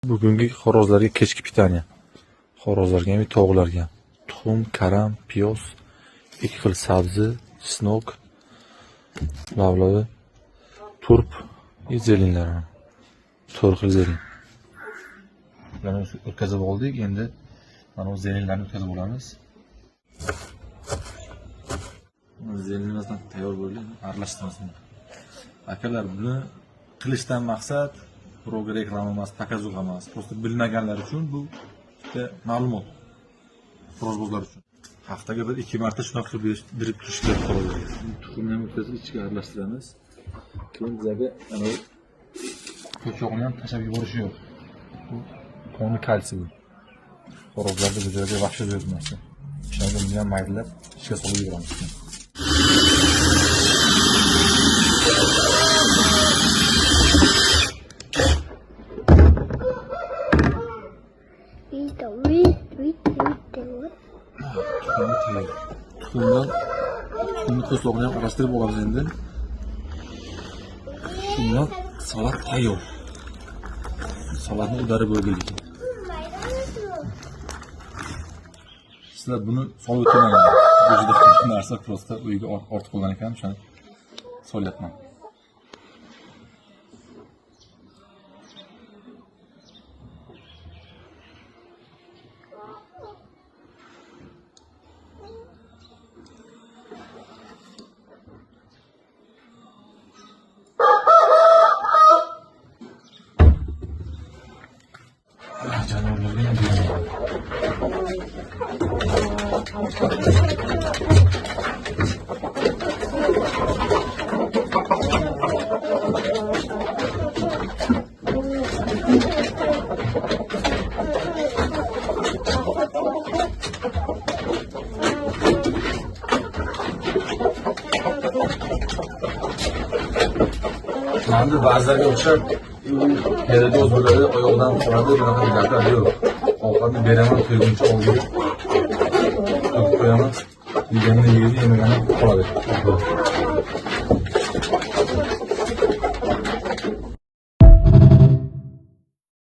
Bugungi xorozlarga kechki pitaniya. Xorozlarga ham, tovuqlarga ham. Tuxum, karam, piyoz, 2 xil sabzi, snok, lavlava, turp, zelinlar. 4 xil zelin. Bularni o'tkazib oldik, endi mana bu zelinlarni o'tkazib olamiz. Zelinimizdan tayyor bo'ldi, aralashtiramiz. Akalar, buni qilishdan maqsad birovga reklama emas, pakazul emas. Prosta bilmaganlar uchun bu bitta ma'lumot. Xorozbozlar uchun. Haftaga 1-2 marta shunaqa qilib berib turish kerak xorozga. Tuxumni ham o'tkazib ichiga aralashtiramiz. Keyin bizga ana ko'choqni ham tashlab yuborish yo'q. Bu qoni kalsiy bu. Xorozlarda bu joyga vahshiy bermasdi. Shunga buni ham maydalab ichiga solib yuboramiz. Tuxumni ko'sloqni ham aralashtirib olamiz endi. Shundan salat tayyor. Salatni udarib bo'ldik. Sizlar buni solib o'tmanglar. Bu juda qiyin narsa, prosta uyga ortib qo'ygan ekan, shuni solyapman. Endi ba'zilarga o'xshab yerda o'zlari oyoqdan qoladi, bunaqa gaplar yo'q. Ovqatni beraman, to'yguncha olib qo'yaman. Yeganini yeydi, yemagani qoladi.